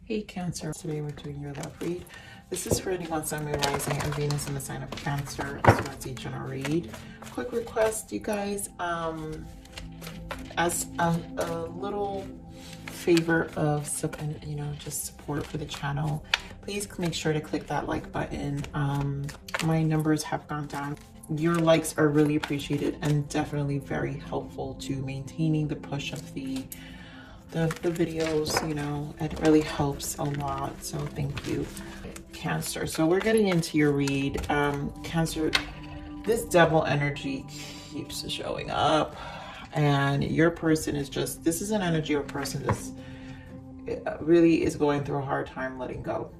Hey Cancer, today we're doing your love read. This is for anyone Sun, Moon, Rising, and Venus in the sign of Cancer, as well as each general read. Quick request, you guys, as a little favor of just support for the channel, please make sure to click that like button. My numbers have gone down. Your likes are really appreciated and definitely very helpful to maintaining the push of the videos. It really helps a lot, so thank you. Cancer, so we're getting into your read. Cancer, this devil energy keeps showing up, and your person is just, this is an energy of a person that's really is going through a hard time letting go.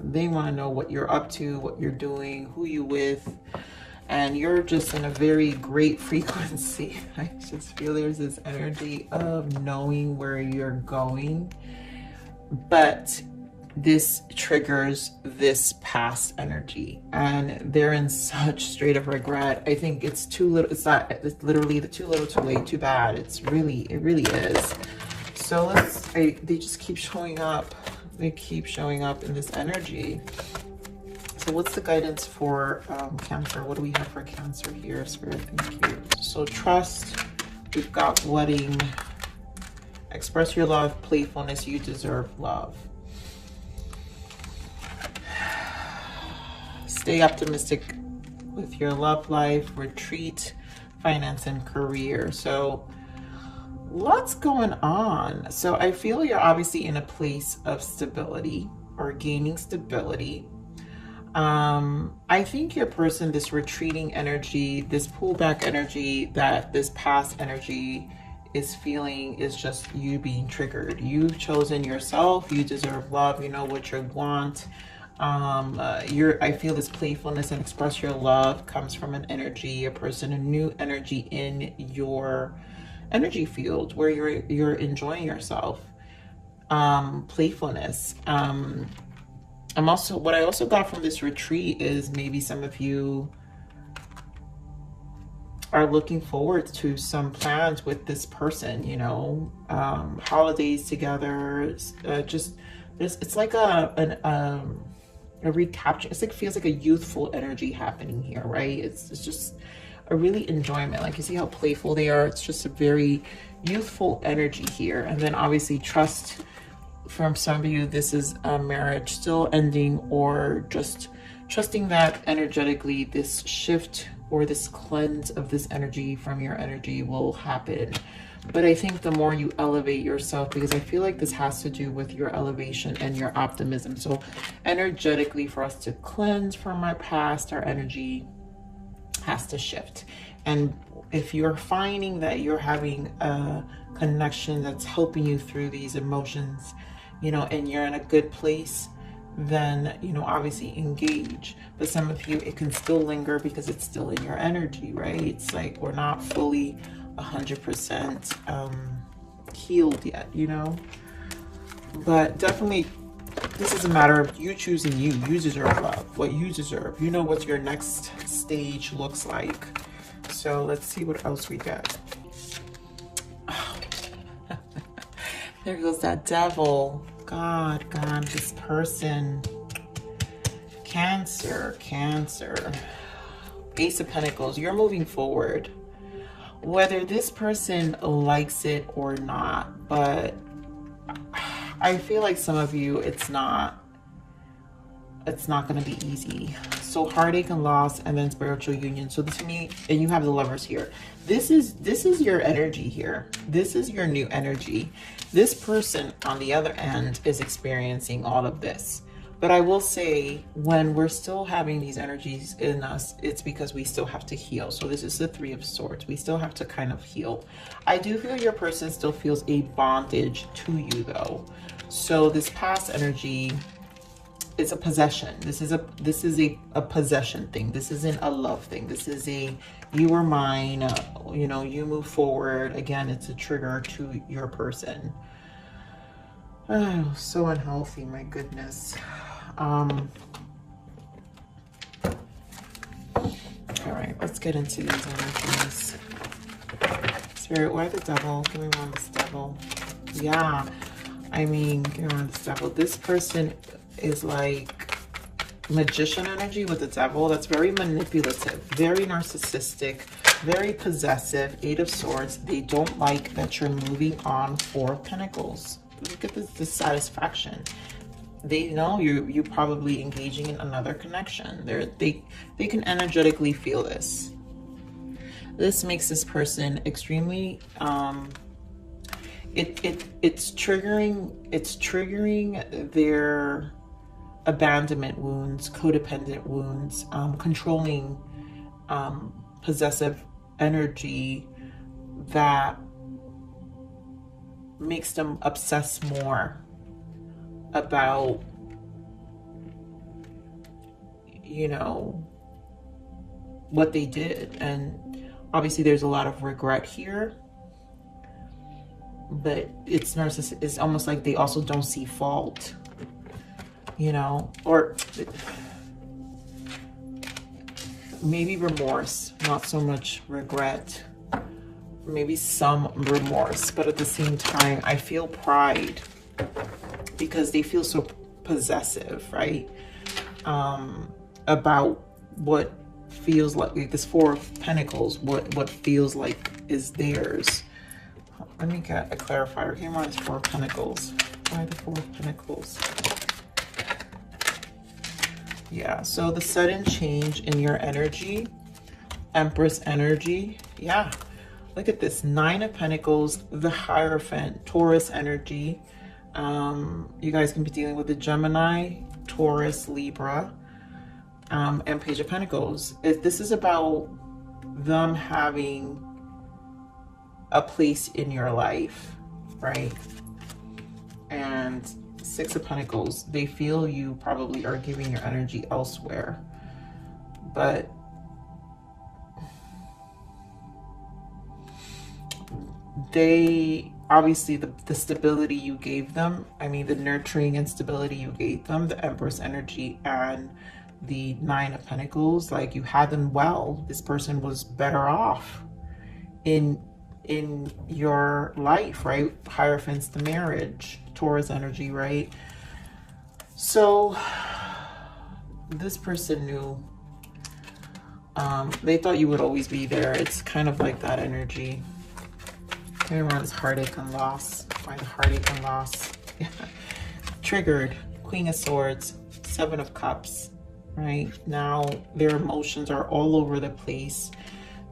They want to know what you're up to, what you're doing, who you with, and you're just in a very great frequency. I just feel there's this energy of knowing where you're going, but this triggers this past energy, and they're in such state of regret. I think it's too little. It's literally the too little, too late, too bad. It really is. So they just keep showing up. They keep showing up in this energy. So what's the guidance for Cancer? What do we have for Cancer here, Spirit? Thank you. So trust, we've got wedding, express your love, playfulness, you deserve love. Stay optimistic with your love life, retreat, finance, and career. So lots going on. So I feel you're obviously in a place of stability or gaining stability. I think your person, this retreating energy, this pullback energy that this past energy is feeling, is just you being triggered. You've chosen yourself. You deserve love. You know what you want. I feel this playfulness and express your love comes from an energy, a person, a new energy in your energy field where you're enjoying yourself. Playfulness. What I also got from this retreat is maybe some of you are looking forward to some plans with this person, holidays together. It's like a recapture. It's like, feels like a youthful energy happening here, right? It's just a really enjoyment. Like, you see how playful they are. It's just a very youthful energy here. And then obviously trust. From some of you, this is a marriage still ending, or just trusting that energetically this shift or this cleanse of this energy from your energy will happen. But I think the more you elevate yourself, because I feel like this has to do with your elevation and your optimism. So energetically, for us to cleanse from our past, our energy has to shift. And if you're finding that you're having a connection that's helping you through these emotions, and you're in a good place, then, obviously engage. But some of you, it can still linger because it's still in your energy, right? It's like we're not fully 100% healed yet, But definitely, this is a matter of you choosing you. You deserve love, what you deserve. You know what your next stage looks like. So let's see what else we get. Oh. There goes that devil. God, this person. Cancer. Ace of Pentacles. You're moving forward. Whether this person likes it or not, but I feel like some of you, it's not going to be easy. So heartache and loss, and then spiritual union. So this, to me, and you have the Lovers here. This is your energy here. This is your new energy. This person on the other end is experiencing all of this. But I will say, when we're still having these energies in us, it's because we still have to heal. So this is the Three of Swords. We still have to kind of heal. I do feel your person still feels a bondage to you, though. So this past energy is a possession. This is a possession thing. This isn't a love thing. This is a you are mine. You move forward. Again, it's a trigger to your person. Oh, so unhealthy. My goodness. All right, let's get into these energies. Spirit, why the devil? Give me one, this devil. Yeah, I I mean, get around this devil. This person is like magician energy with the devil. That's very manipulative, very narcissistic, very possessive. 8 of Swords. They don't like that you're moving on. 4 of Pentacles. Look at this dissatisfaction. They know you're probably engaging in another connection. They can energetically feel this. This makes this person extremely it's triggering their abandonment wounds, codependent wounds, controlling possessive energy that makes them obsess more about, you know, what they did. And obviously there's a lot of regret here, but it's narcissistic. It's almost like they also don't see fault, you know, or maybe remorse, not so much regret, maybe some remorse, but at the same time I feel pride because they feel so possessive, right? About what feels like this 4 of Pentacles, what feels like is theirs. Let me get a clarifier. Here on is 4 of Pentacles. Why the 4 of Pentacles? Yeah, so the sudden change in your energy, Empress energy. Yeah, look at this. 9 of Pentacles, the Hierophant, Taurus energy. You guys can be dealing with the Gemini, Taurus, Libra, and Page of Pentacles. This is about them having a place in your life, right? And 6 of Pentacles, they feel you probably are giving your energy elsewhere, but they obviously the stability you gave them, I mean the nurturing and stability you gave them, the Empress energy and the 9 of Pentacles, like you had them well. This person was better off in your life, right? Hierophant's the marriage, Taurus energy, right? So this person knew, they thought you would always be there. It's kind of like that energy. Around is heartache and loss. Why the heartache and loss? Triggered, Queen of Swords, 7 of Cups, right? Now their emotions are all over the place.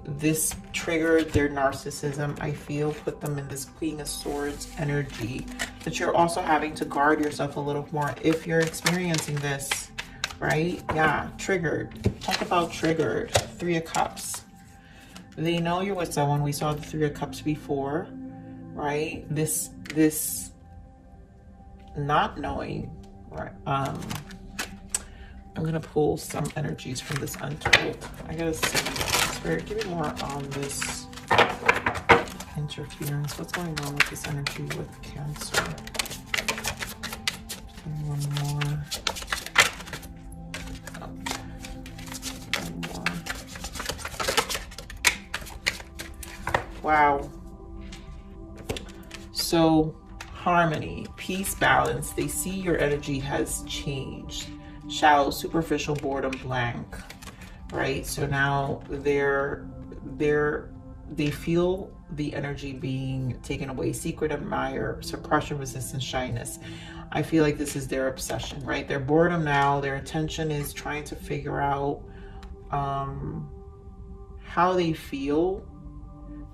This triggered their narcissism, I feel, put them in this Queen of Swords energy. But you're also having to guard yourself a little more if you're experiencing this, right? Yeah, triggered. Talk about triggered. 3 of Cups. They know you're with someone. We saw the 3 of Cups before, right? This not knowing, right? I'm gonna pull some energies from this Untold. I gotta see. Spirit, give me more on this interference. What's going on with this energy with Cancer? Give me one more. Wow. So harmony, peace, balance. They see your energy has changed. Shallow, superficial, boredom, blank. Right? So now they feel the energy being taken away. Secret, admire, suppression, resistance, shyness. I feel like this is their obsession, right? Their boredom now, their attention is trying to figure out how they feel.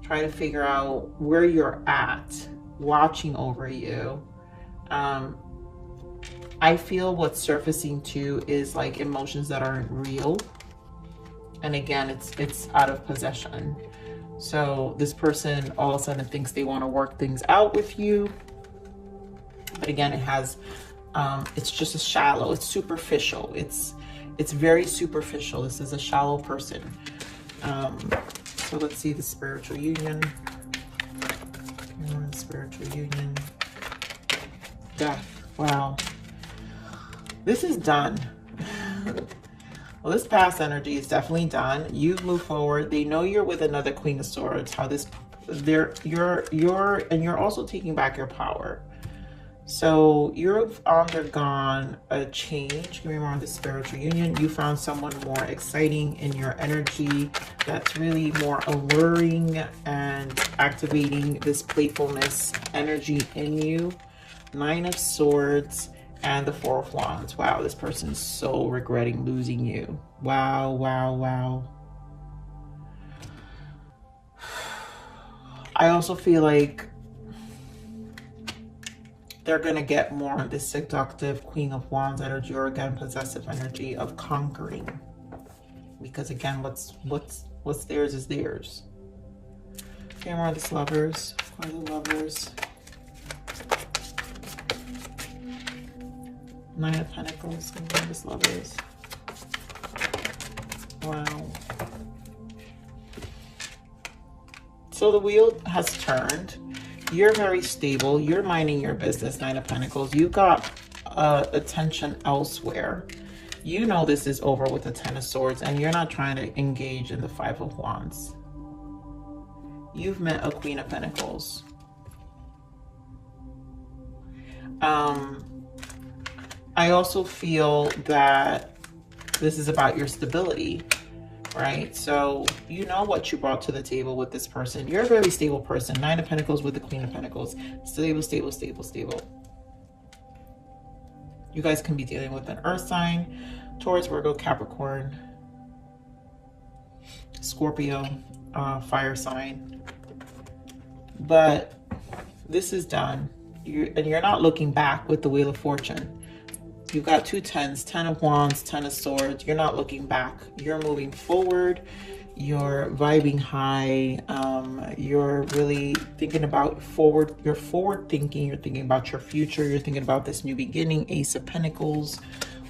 Try to figure out where you're at, watching over you. I feel what's surfacing too is like emotions that aren't real. And again, it's out of possession. So this person all of a sudden thinks they want to work things out with you. But again, it has, it's just a shallow, it's superficial. It's very superficial. This is a shallow person. So let's see the spiritual union. Spiritual union. Death. Wow. This is done. Well, this past energy is definitely done. You've moved forward. They know you're with another Queen of Swords. How this, you're also taking back your power. So you've undergone a change. Give me more on the spiritual union. You found someone more exciting in your energy that's really more alluring and activating this playfulness energy in you. 9 of Swords and the 4 of Wands. Wow, this person's so regretting losing you. Wow, wow, wow. I also feel like they're going to get more of this seductive Queen of Wands energy, or again, possessive energy of conquering. Because again, what's theirs is theirs. Okay, more of this Lovers. More of the Lovers. 9 of Pentacles. And more of this Lovers. Wow. So the wheel has turned. You're very stable. You're minding your business, 9 of Pentacles. You got attention elsewhere. You know this is over with the 10 of Swords, and you're not trying to engage in the 5 of Wands. You've met a Queen of Pentacles. I also feel that this is about your stability. Right? So you know what you brought to the table with this person. You're a very stable person. 9 of Pentacles with the Queen of Pentacles. Stable, stable, stable, stable. You guys can be dealing with an earth sign. Taurus, Virgo, Capricorn, Scorpio, fire sign. But this is done. And you're not looking back with the Wheel of Fortune. You've got 2 10s, 10 of Wands, 10 of Swords. You're not looking back. You're moving forward. You're vibing high. You're really thinking about forward. You're forward thinking. You're thinking about your future. You're thinking about this new beginning. Ace of Pentacles,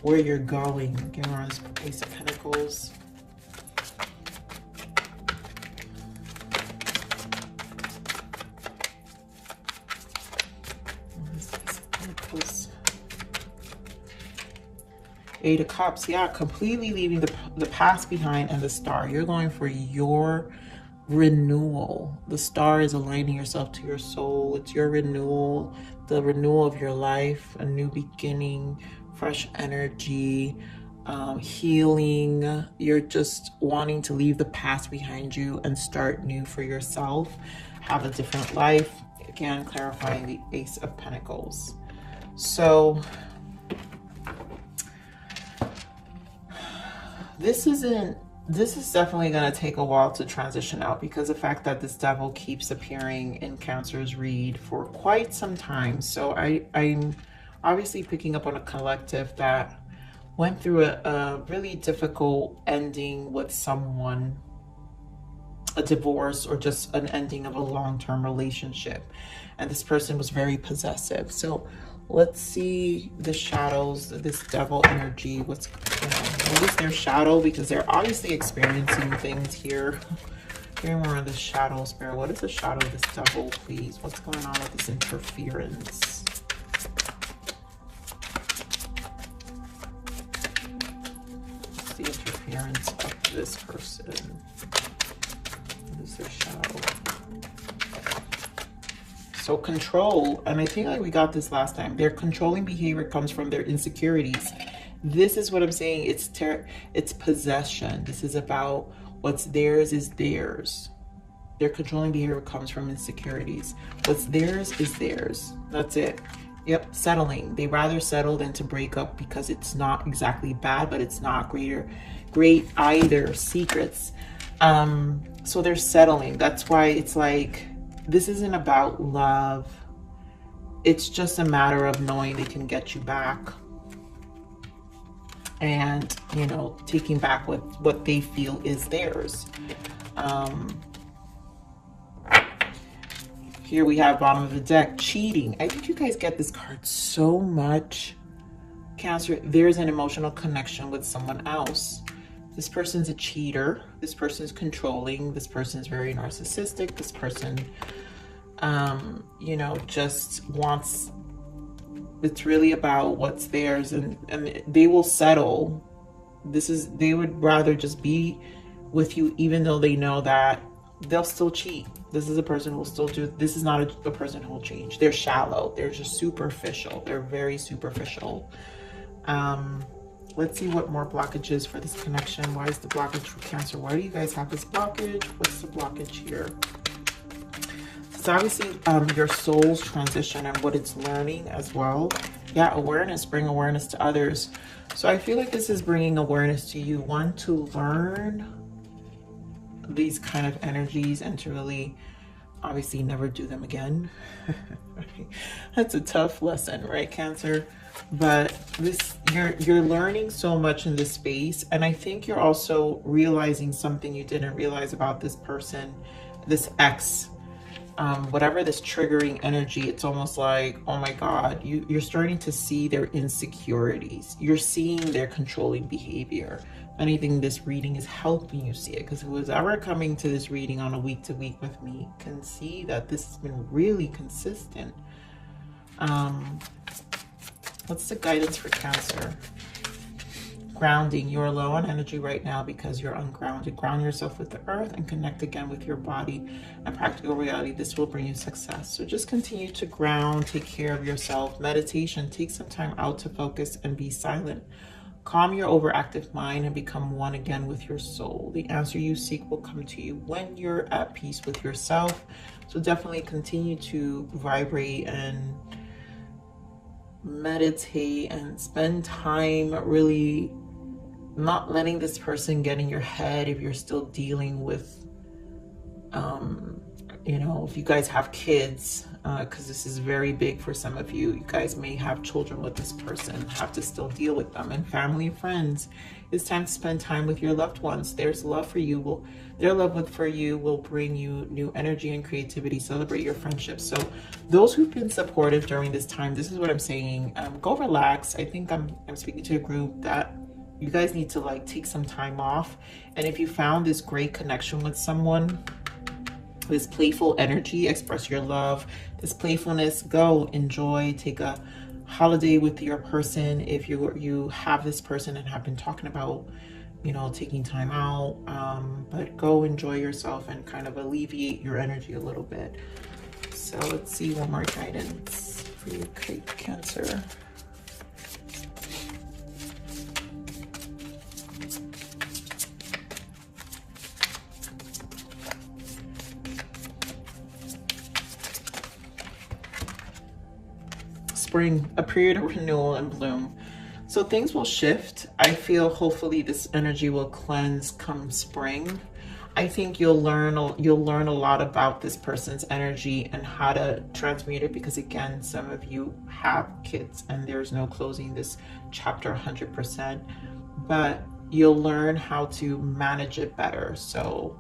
where you're going. Give me this Ace of Pentacles. Eight of Cups. Yeah, completely leaving the past behind, and the Star. You're going for your renewal. The Star is aligning yourself to your soul. It's your renewal, the renewal of your life, a new beginning, fresh energy, healing. You're just wanting to leave the past behind you and start new for yourself, have a different life. Again, clarifying the Ace of Pentacles. So this is definitely going to take a while to transition out, because the fact that this Devil keeps appearing in Cancer's read for quite some time. So I'm obviously picking up on a collective that went through a really difficult ending with someone, a divorce, or just an ending of a long-term relationship. And this person was very possessive. So let's see the shadows, this Devil energy. What's, what is their shadow? Because they're obviously experiencing things here. Hearing more of the shadow spirit. What is the shadow of this Devil, please? What's going on with this interference? What's the interference of this person? What is their shadow? So control, and I think like we got this last time. Their controlling behavior comes from their insecurities. This is what I'm saying. It's possession. This is about what's theirs is theirs. Their controlling behavior comes from insecurities. What's theirs is theirs. That's it. Yep, settling. They rather settle than to break up, because it's not exactly bad, but it's not great either. Secrets. So they're settling. That's why it's like, this isn't about love. It's just a matter of knowing they can get you back. And, you know, taking back what they feel is theirs. Here we have bottom of the deck, cheating. I think you guys get this card so much. Cancer, there's an emotional connection with someone else. This person's a cheater. This person's controlling. This person's very narcissistic. This person, you know, just wants, it's really about what's theirs, and they will settle. They would rather just be with you, even though they know that they'll still cheat. This is a person who will still do, this is not a person who will change. They're shallow. They're just superficial. They're very superficial. Let's see what more blockages for this connection. Why is the blockage for Cancer? Why do you guys have this blockage? What's the blockage here? It's obviously your soul's transition and what it's learning as well. Yeah, awareness, bring awareness to others. So I feel like this is bringing awareness to you. One, to learn these kind of energies and to really obviously never do them again. That's a tough lesson, right, Cancer? But this, you're learning so much in this space, and I think you're also realizing something you didn't realize about this person, this ex. Whatever this triggering energy, it's almost like, oh my God, you're starting to see their insecurities. You're seeing their controlling behavior. If anything, this reading is helping you see it, because who is ever coming to this reading on a week-to-week with me can see that this has been really consistent. What's the guidance for Cancer? Grounding. You're low on energy right now because you're ungrounded. Ground yourself with the earth and connect again with your body and practical reality. This will bring you success. So just continue to ground, take care of yourself. Meditation. Take some time out to focus and be silent. Calm your overactive mind and become one again with your soul. The answer you seek will come to you when you're at peace with yourself. So definitely continue to vibrate and meditate and spend time really not letting this person get in your head. If you're still dealing with you know, if you guys have kids, because this is very big for some of you. You guys may have children with this person, have to still deal with them, and family and friends. It's time to spend time with your loved ones. There's love for you. Their love for you will bring you new energy and creativity. Celebrate your friendships. So those who've been supportive during this time, this is what I'm saying. Go relax. I think I'm speaking to a group that you guys need to like take some time off. And if you found this great connection with someone, this playful energy, express your love, this playfulness, go enjoy, take a holiday with your person. If you have this person and have been talking about, you know, taking time out, but go enjoy yourself and kind of alleviate your energy a little bit. So let's see one more guidance for you, Cancer. Spring, a period of renewal and bloom. So things will shift. I feel hopefully this energy will cleanse come spring. I think you'll learn a lot about this person's energy and how to transmute it, because again, some of you have kids and there's no closing this chapter 100%, but you'll learn how to manage it better. So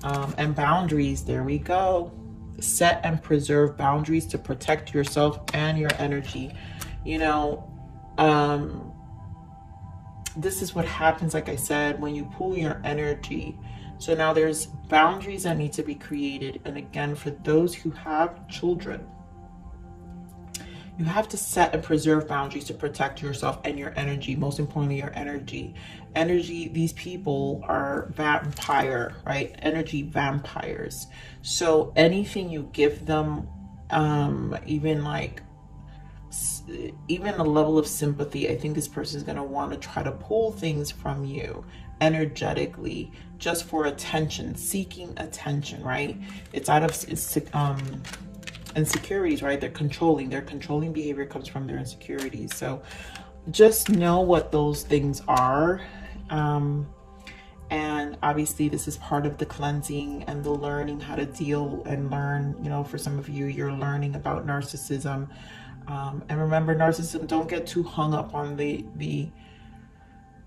and boundaries, there we go. Set and preserve boundaries to protect yourself and your energy. You know, this is what happens, like I said, when you pull your energy. So now there's boundaries that need to be created. And again, for those who have children, you have to set and preserve boundaries to protect yourself and your energy. Most importantly, your energy. These people are vampire, right? Energy vampires. So anything you give them, even a level of sympathy, I think this person is going to want to try to pull things from you energetically, just for attention, seeking attention, right? It's out of insecurities, right? Their controlling behavior comes from their insecurities. So just know what those things are. And obviously this is part of the cleansing and the learning how to deal and learn. You know, for some of you, you're learning about narcissism. And remember, narcissism, don't get too hung up on the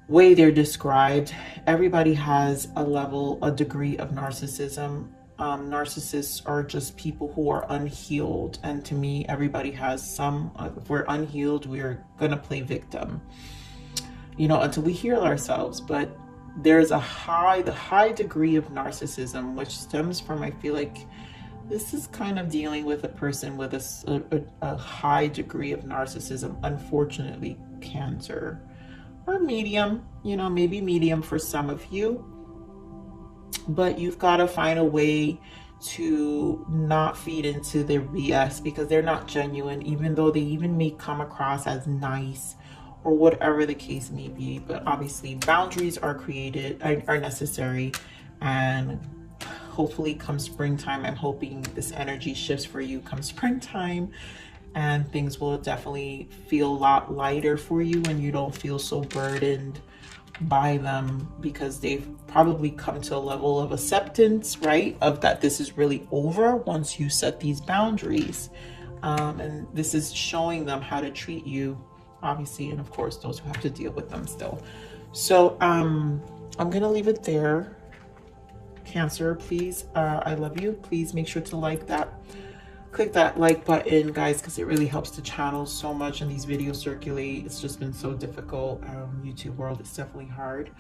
way they're described. Everybody has a degree of narcissism. Narcissists are just people who are unhealed, and to me, everybody has some. If we're unhealed, we're gonna play victim, you know, until we heal ourselves. But there's the high degree of narcissism, which stems from, I feel like this is kind of dealing with a person with a high degree of narcissism, unfortunately, Cancer, or medium, you know, maybe medium for some of you. But you've got to find a way to not feed into their BS, because they're not genuine, even though they even may come across as nice or whatever the case may be. But obviously boundaries are necessary. And hopefully come springtime, I'm hoping this energy shifts for you come springtime, and things will definitely feel a lot lighter for you, and you don't feel so burdened by them, because they've probably come to a level of acceptance, right, of that this is really over once you set these boundaries. And this is showing them how to treat you, obviously, and of course those who have to deal with them still. So I'm gonna leave it there. Cancer, please, I love you. Please make sure to like that, click that like button, guys, because it really helps the channel so much, and these videos circulate. It's just been so difficult. YouTube world is definitely hard.